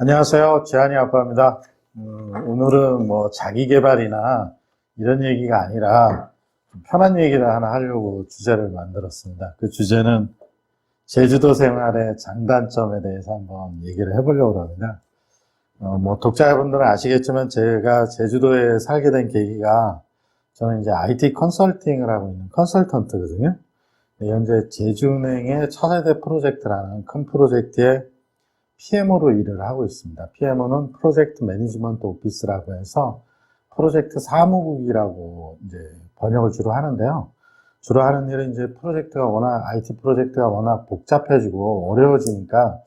안녕하세요. 지한이 아빠입니다. 오늘은 뭐 자기 개발이나 이런 얘기가 아니라 좀 편한 얘기를 하나 하려고 주제를 만들었습니다. 그 주제는 제주도 생활의 장단점에 대해서 한번 얘기를 해보려고 합니다. 뭐 독자분들은 아시겠지만 제가 제주도에 살게 된 계기가 저는 이제 IT 컨설팅을 하고 있는 컨설턴트거든요. 현재 제주은행의 차세대 프로젝트라는 큰 프로젝트에 PMO로 일을 하고 있습니다. PMO는 프로젝트 매니지먼트 오피스라고 해서 프로젝트 사무국이라고 이제 번역을 주로 하는데요. 주로 하는 일은 이제 IT 프로젝트가 워낙 복잡해지고 어려워지니까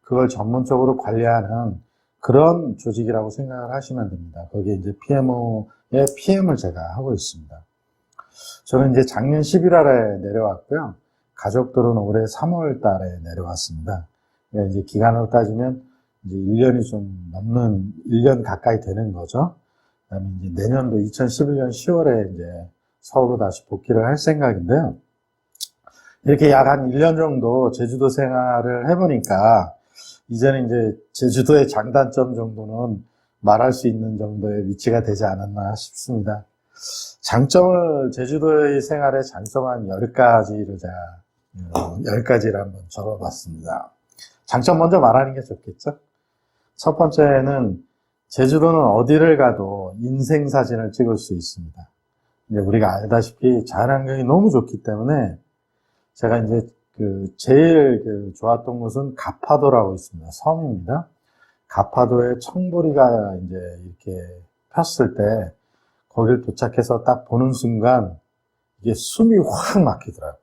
그걸 전문적으로 관리하는 그런 조직이라고 생각을 하시면 됩니다. 거기에 이제 PMO의 PM을 제가 하고 있습니다. 저는 이제 작년 11월에 내려왔고요. 가족들은 올해 3월 달에 내려왔습니다. 이제 기간으로 따지면 이제 1년이 좀 넘는 1년 가까이 되는 거죠. 그다음에 이제 내년도 2011년 10월에 이제 서울로 다시 복귀를 할 생각인데요. 이렇게 약 한 1년 정도 제주도 생활을 해보니까 이제는 이제 제주도의 장단점 정도는 말할 수 있는 정도의 위치가 되지 않았나 싶습니다. 제주도의 생활의 장점 한 10가지를 제가 10가지를 한번 적어봤습니다. 장점 먼저 말하는 게 좋겠죠? 첫 번째는 제주도는 어디를 가도 인생 사진을 찍을 수 있습니다. 이제 우리가 알다시피 자연환경이 너무 좋기 때문에 제가 이제 제일 좋았던 곳은 가파도라고 있습니다. 섬입니다. 가파도에 청보리가 이제 이렇게 폈을 때 거길 도착해서 딱 보는 순간 이게 숨이 확 막히더라고요.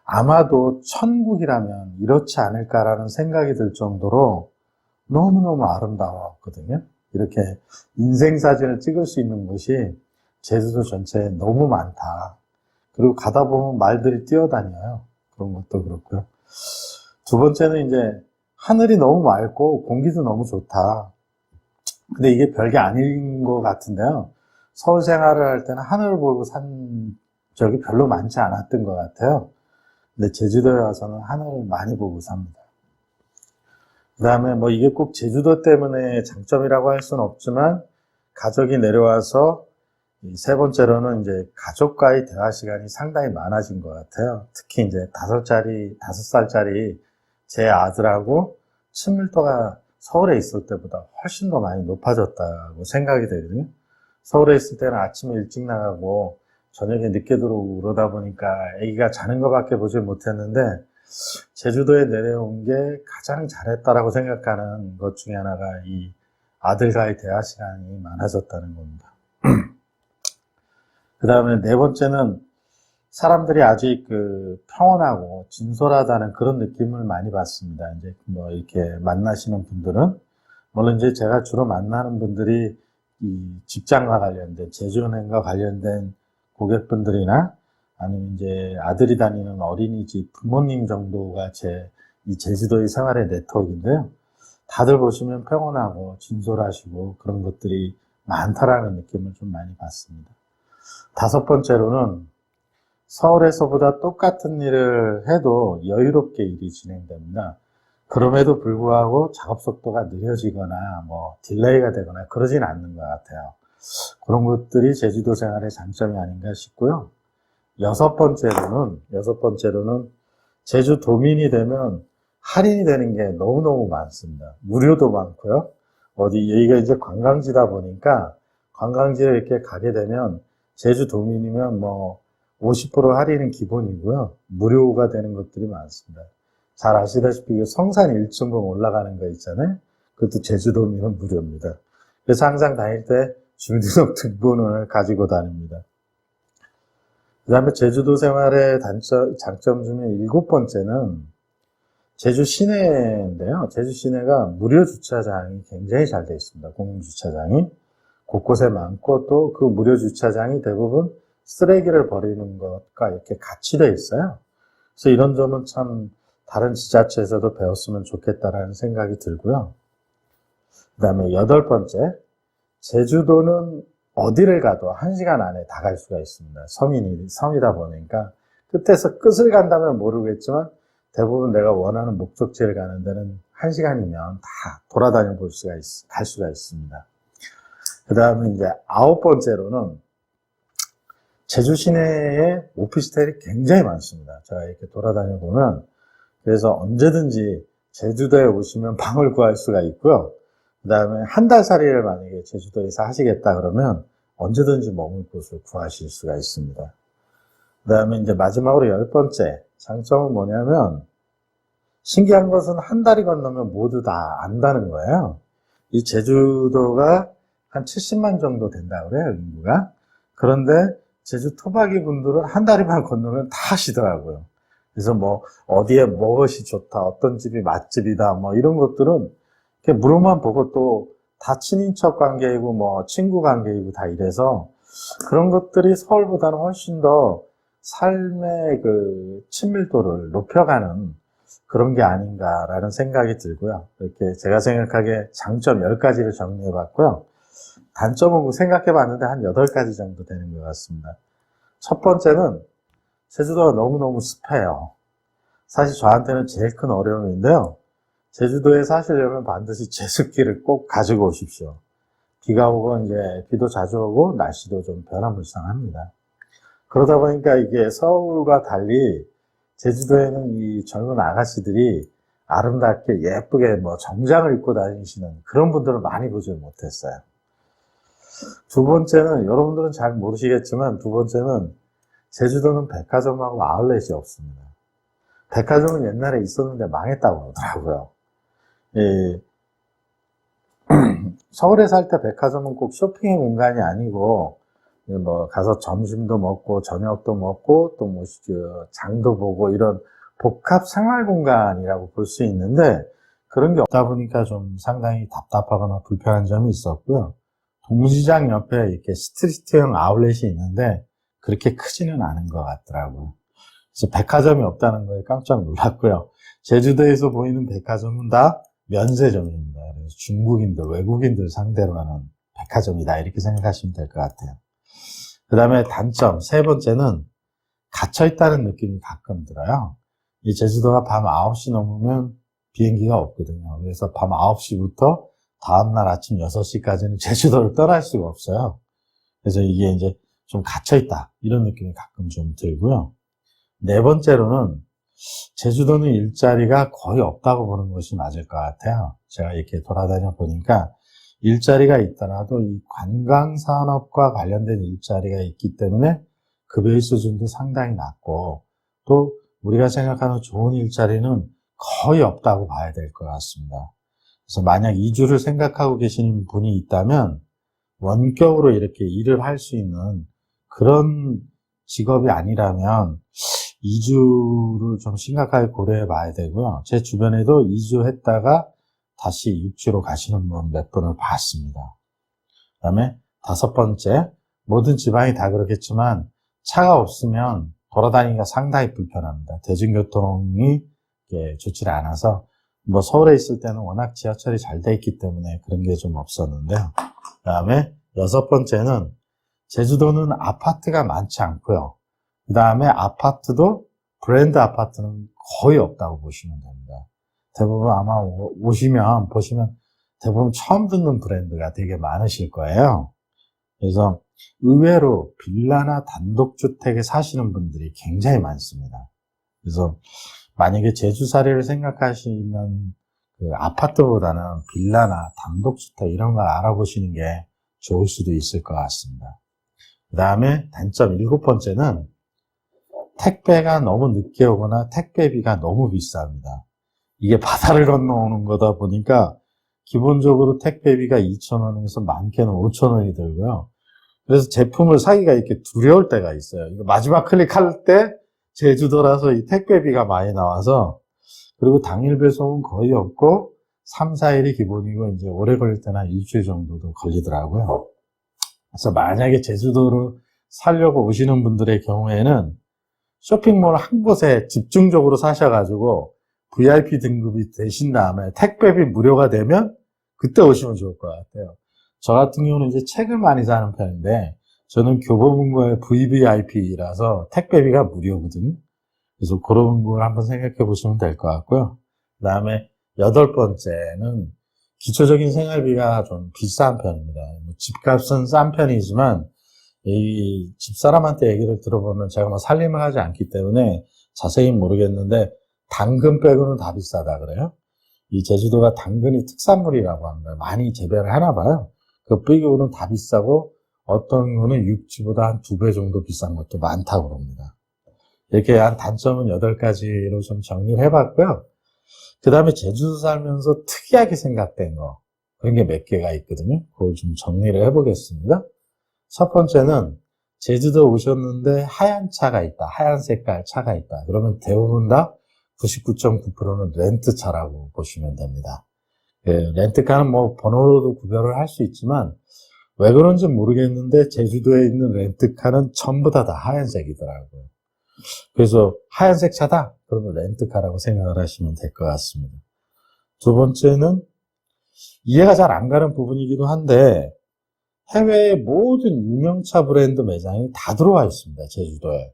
아마도 천국이라면 이렇지 않을까라는 생각이 들 정도로 너무너무 아름다웠거든요. 이렇게 인생사진을 찍을 수 있는 곳이 제주도 전체에 너무 많다. 그리고 가다 보면 말들이 뛰어다녀요. 그런 것도 그렇고요. 두 번째는 이제 하늘이 너무 맑고 공기도 너무 좋다. 근데 이게 별게 아닌 것 같은데요. 서울 생활을 할 때는 하늘을 보고 산 적이 별로 많지 않았던 것 같아요. 근데 제주도에 와서는 하늘을 많이 보고 삽니다. 그 다음에 뭐 이게 꼭 제주도 때문에 장점이라고 할 수는 없지만 가족이 내려와서 세 번째로는 이제 가족과의 대화 시간이 상당히 많아진 것 같아요. 특히 이제 5살짜리 제 아들하고 친밀도가 서울에 있을 때보다 훨씬 더 많이 높아졌다고 생각이 되거든요. 서울에 있을 때는 아침에 일찍 나가고 저녁에 늦게 들어오고 그러다 보니까 아기가 자는 것밖에 보질 못했는데 제주도에 내려온 게 가장 잘했다라고 생각하는 것 중에 하나가 이 아들과의 대화 시간이 많아졌다는 겁니다. 그 다음에 네 번째는 사람들이 아직 평온하고 진솔하다는 그런 느낌을 많이 받습니다. 이제 뭐 이렇게 만나시는 분들은 물론 이제 제가 주로 만나는 분들이 이 직장과 관련된 제주은행과 관련된 고객분들이나 아니면 이제 아들이 다니는 어린이집 부모님 정도가 이 제주도의 생활의 네트워크인데요. 다들 보시면 평온하고 진솔하시고 그런 것들이 많다라는 느낌을 좀 많이 받습니다. 다섯 번째로는 서울에서보다 똑같은 일을 해도 여유롭게 일이 진행됩니다. 그럼에도 불구하고 작업 속도가 느려지거나 뭐 딜레이가 되거나 그러진 않는 것 같아요. 그런 것들이 제주도 생활의 장점이 아닌가 싶고요. 여섯 번째로는 제주도민이 되면 할인이 되는 게 너무너무 많습니다. 무료도 많고요. 여기가 이제 관광지다 보니까 관광지에 이렇게 가게 되면 제주도민이면 뭐 50% 할인은 기본이고요. 무료가 되는 것들이 많습니다. 잘 아시다시피 성산 1층봉 올라가는 거 있잖아요. 그것도 제주도민은 무료입니다. 그래서 항상 다닐 때 주민등록번호를 가지고 다닙니다. 그 다음에 제주도 생활의 장점 중에 일곱 번째는 제주 시내인데요. 제주 시내가 무료 주차장이 굉장히 잘 되어 있습니다. 공용주차장이 곳곳에 많고 또 그 무료 주차장이 대부분 쓰레기를 버리는 것과 이렇게 같이 되어 있어요. 그래서 이런 점은 참 다른 지자체에서도 배웠으면 좋겠다라는 생각이 들고요. 그 다음에 여덟 번째, 제주도는 어디를 가도 1시간 안에 다 갈 수가 있습니다. 섬이다 보니까 끝에서 끝을 간다면 모르겠지만 대부분 내가 원하는 목적지를 가는 데는 1시간이면 다 돌아다녀 갈 수가 있습니다. 그 다음에 이제 9번째로는 제주 시내에 오피스텔이 굉장히 많습니다. 제가 이렇게 돌아다녀 보면, 그래서 언제든지 제주도에 오시면 방을 구할 수가 있고요. 그 다음에 한 달 살이를 만약에 제주도에서 하시겠다 그러면 언제든지 머물 곳을 구하실 수가 있습니다. 그 다음에 이제 마지막으로 10번째 장점은 뭐냐면, 신기한 것은 한 달이 건너면 모두 다 안다는 거예요. 이 제주도가 한 70만 정도 된다고 그래요, 인구가. 그런데 제주 토박이 분들은 한 다리만 건너면 다 아시더라고요. 그래서 뭐 어디에 무엇이 좋다, 어떤 집이 맛집이다, 뭐 이런 것들은 이렇게 물어만 보고 또 다 친인척 관계이고 뭐 친구 관계이고 다 이래서 그런 것들이 서울보다는 훨씬 더 삶의 그 친밀도를 높여가는 그런 게 아닌가라는 생각이 들고요. 이렇게 제가 생각하기에 장점 10가지를 정리해 봤고요. 단점은 생각해 봤는데 한 8가지 정도 되는 것 같습니다. 첫 번째는 제주도가 너무너무 습해요. 사실 저한테는 제일 큰 어려움인데요. 제주도에 사시려면 반드시 제습기를 꼭 가지고 오십시오. 비가 오고 이제 비도 자주 오고 날씨도 좀 변화무쌍합니다. 그러다 보니까 이게 서울과 달리 제주도에는 이 젊은 아가씨들이 아름답게 예쁘게 뭐 정장을 입고 다니시는 그런 분들을 많이 보지 못했어요. 두 번째는 여러분들은 잘 모르시겠지만 두 번째는 제주도는 백화점하고 아울렛이 없습니다. 백화점은 옛날에 있었는데 망했다고 그러더라고요. 서울에 살 때 백화점은 꼭 쇼핑의 공간이 아니고 뭐 가서 점심도 먹고 저녁도 먹고 또 뭐 장도 보고 이런 복합 생활 공간이라고 볼 수 있는데 그런 게 없다 보니까 좀 상당히 답답하거나 불편한 점이 있었고요. 동시장 옆에 이렇게 스트리트형 아울렛이 있는데 그렇게 크지는 않은 것 같더라고요. 그래서 백화점이 없다는 거에 깜짝 놀랐고요. 제주도에서 보이는 백화점은 다 면세점입니다. 그래서 중국인들, 외국인들 상대로 하는 백화점이다 이렇게 생각하시면 될 것 같아요. 그 다음에 단점, 세 번째는 갇혀있다는 느낌이 가끔 들어요. 이 제주도가 밤 9시 넘으면 비행기가 없거든요. 그래서 밤 9시부터 다음날 아침 6시까지는 제주도를 떠날 수가 없어요. 그래서 이게 이제 좀 갇혀있다 이런 느낌이 가끔 좀 들고요. 네 번째로는 제주도는 일자리가 거의 없다고 보는 것이 맞을 것 같아요. 제가 이렇게 돌아다녀 보니까 일자리가 있더라도 이 관광산업과 관련된 일자리가 있기 때문에 급여의 수준도 상당히 낮고 또 우리가 생각하는 좋은 일자리는 거의 없다고 봐야 될 것 같습니다. 그래서 만약 이주를 생각하고 계시는 분이 있다면 원격으로 이렇게 일을 할 수 있는 그런 직업이 아니라면 이주를 좀 심각하게 고려해 봐야 되고요. 제 주변에도 이주했다가 다시 육지로 가시는 분 몇 분을 봤습니다. 그 다음에 다섯 번째, 모든 지방이 다 그렇겠지만 차가 없으면 돌아다니기가 상당히 불편합니다. 대중교통이 좋지 않아서 뭐 서울에 있을 때는 워낙 지하철이 잘 돼 있기 때문에 그런 게 좀 없었는데요. 그 다음에 여섯 번째는 제주도는 아파트가 많지 않고요. 그 다음에 아파트도 브랜드 아파트는 거의 없다고 보시면 됩니다. 대부분 아마 보시면 대부분 처음 듣는 브랜드가 되게 많으실 거예요. 그래서 의외로 빌라나 단독주택에 사시는 분들이 굉장히 많습니다. 그래서 만약에 제주살이를 생각하시면 그 아파트보다는 빌라나 단독주택 이런 걸 알아보시는 게 좋을 수도 있을 것 같습니다. 그 다음에 단점 7번째는 택배가 너무 늦게 오거나 택배비가 너무 비쌉니다. 이게 바다를 건너오는 거다 보니까 기본적으로 택배비가 2,000원에서 많게는 5,000원이 들고요. 그래서 제품을 사기가 이렇게 두려울 때가 있어요. 이거 마지막 클릭할 때 제주도라서 이 택배비가 많이 나와서 그리고 당일 배송은 거의 없고 3, 4일이 기본이고 이제 오래 걸릴 때는 한 일주일 정도도 걸리더라고요. 그래서 만약에 제주도로 살려고 오시는 분들의 경우에는 쇼핑몰 한 곳에 집중적으로 사셔가지고 VIP 등급이 되신 다음에 택배비 무료가 되면 그때 오시면 좋을 것 같아요. 저 같은 경우는 이제 책을 많이 사는 편인데 저는 교보문고의 VVIP라서 택배비가 무료거든요. 그래서 그런 걸 한번 생각해 보시면 될 것 같고요. 그 다음에 여덟 번째는 기초적인 생활비가 좀 비싼 편입니다. 집값은 싼 편이지만 이 집사람한테 얘기를 들어보면 제가 뭐 살림을 하지 않기 때문에 자세히 모르겠는데 당근 빼고는 다 비싸다 그래요. 이 제주도가 당근이 특산물이라고 합니다. 많이 재배를 하나 봐요. 그 빼고는 다 비싸고 어떤 거는 육지보다 한 2배 정도 비싼 것도 많다고 합니다. 이렇게 한 단점은 8가지로 좀 정리를 해봤고요. 그 다음에 제주도 살면서 특이하게 생각된 거, 그런 게 몇 개가 있거든요. 그걸 좀 정리를 해보겠습니다. 첫 번째는 제주도 오셨는데 하얀 차가 있다. 하얀 색깔 차가 있다. 그러면 대부분 다 99.9%는 렌트차라고 보시면 됩니다. 렌트카는 뭐 번호로도 구별을 할 수 있지만 왜 그런지 모르겠는데 제주도에 있는 렌트카는 전부 다 하얀색이더라고요. 그래서 하얀색 차다? 그러면 렌트카라고 생각을 하시면 될 것 같습니다. 두 번째는 이해가 잘 안 가는 부분이기도 한데 해외의 모든 유명차 브랜드 매장이 다 들어와 있습니다. 제주도에.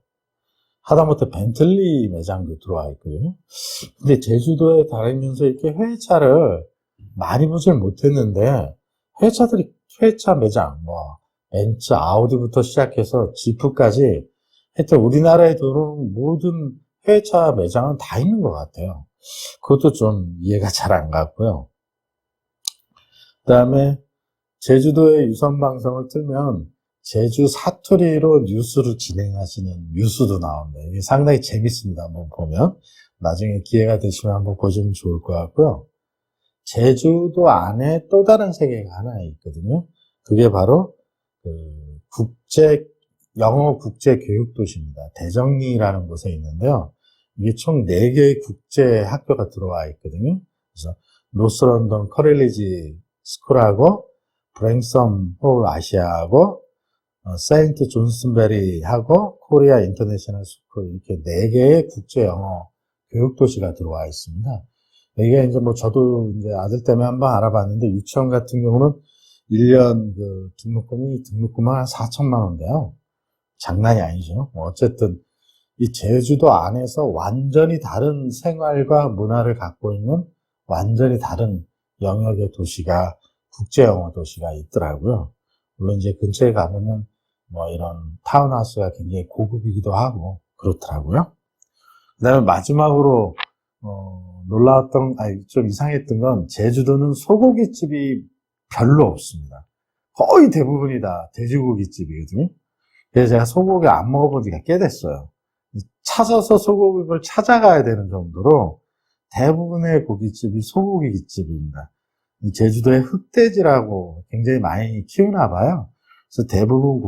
하다못해 벤틀리 매장도 들어와 있거든요. 근데 제주도에 다니면서 이렇게 회차를 많이 보질 못했는데 회차 매장, 뭐 벤츠, 아우디부터 시작해서 지프까지 하여튼 우리나라에 들어오는 모든 회차 매장은 다 있는 것 같아요. 그것도 좀 이해가 잘 안 갔고요. 그 다음에 제주도의 유선방송을 틀면 제주 사투리로 뉴스를 진행하시는 뉴스도 나옵니다. 이게 상당히 재밌습니다. 한번 보면. 나중에 기회가 되시면 한번 보시면 좋을 것 같고요. 제주도 안에 또 다른 세계가 하나 있거든요. 그게 바로 영어 국제 교육 도시입니다. 대정리라는 곳에 있는데요. 이게 총 4개의 국제 학교가 들어와 있거든요. 그래서 노스런던 커렐리지 스쿨하고 브랭섬 홀 아시아하고 세인트 존슨베리하고 코리아 인터내셔널 스쿨 이렇게 4개의 국제 영어 교육 도시가 들어와 있습니다. 이게 이제 뭐 저도 이제 아들 때문에 한번 알아봤는데 유치원 같은 경우는 1년 등록금이 한 4천만 원인데요. 장난이 아니죠. 어쨌든 이 제주도 안에서 완전히 다른 생활과 문화를 갖고 있는 완전히 다른 영역의 도시가 국제 영어 도시가 있더라고요. 물론 이제 근처에 가보면 뭐 이런 타운하우스가 굉장히 고급이기도 하고 그렇더라고요. 그다음에 마지막으로 좀 이상했던 건 제주도는 소고기집이 별로 없습니다. 거의 대부분이 다 돼지고기집이거든요. 그래서 제가 소고기 안 먹어본 지가 꽤 됐어요. 찾아서 소고기를 찾아가야 되는 정도로 대부분의 고깃집이 소고기집입니다. 제주도에 흑돼지라고 굉장히 많이 키우나 봐요. 그래서 대부분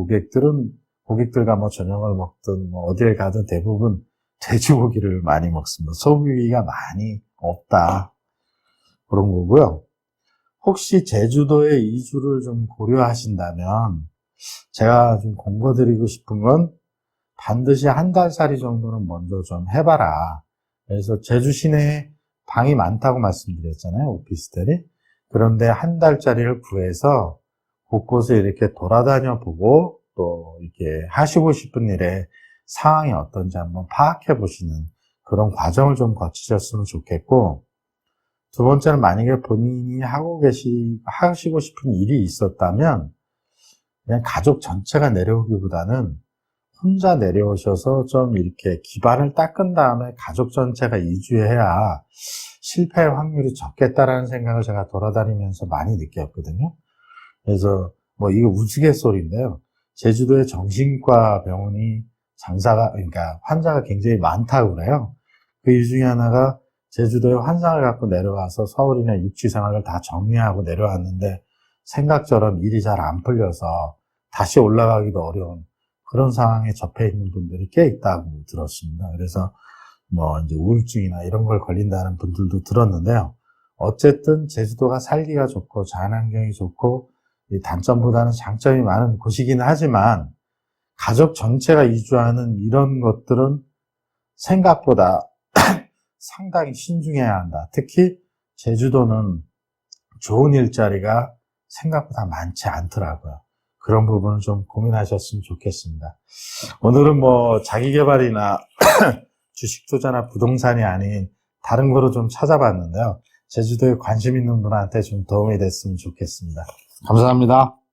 고객들과 뭐 저녁을 먹든 뭐 어딜 가든 대부분 돼지고기를 많이 먹습니다. 소고기가 많이 없다. 그런 거고요. 혹시 제주도에 이주를 좀 고려하신다면 제가 좀 공고드리고 싶은 건 반드시 1달살이 정도는 먼저 좀 해봐라. 그래서 제주 시내에 방이 많다고 말씀드렸잖아요. 오피스텔이. 그런데 1달짜리를 구해서 곳곳에 이렇게 돌아다녀 보고 또 이렇게 하시고 싶은 일에 상황이 어떤지 한번 파악해 보시는 그런 과정을 좀 거치셨으면 좋겠고, 두 번째는 만약에 본인이 하시고 싶은 일이 있었다면 그냥 가족 전체가 내려오기보다는 혼자 내려오셔서 좀 이렇게 기반을 닦은 다음에 가족 전체가 이주해야 실패의 확률이 적겠다라는 생각을 제가 돌아다니면서 많이 느꼈거든요. 그래서 뭐 이거 우스갯소리인데요. 제주도에 정신과 병원이 그러니까 환자가 굉장히 많다고 그래요. 그 이유 중에 하나가 제주도에 환상을 갖고 내려와서 서울이나 육지 생활을 다 정리하고 내려왔는데 생각처럼 일이 잘 안 풀려서 다시 올라가기도 어려운 그런 상황에 접해 있는 분들이 꽤 있다고 들었습니다. 그래서 뭐 이제 우울증이나 이런 걸 걸린다는 분들도 들었는데요. 어쨌든 제주도가 살기가 좋고 자연환경이 좋고 이 단점보다는 장점이 많은 곳이긴 하지만 가족 전체가 이주하는 이런 것들은 생각보다 상당히 신중해야 한다. 특히 제주도는 좋은 일자리가 생각보다 많지 않더라고요. 그런 부분을 좀 고민하셨으면 좋겠습니다. 오늘은 뭐 자기계발이나 주식 투자나 부동산이 아닌 다른 거로 좀 찾아봤는데요. 제주도에 관심 있는 분한테 좀 도움이 됐으면 좋겠습니다. 감사합니다.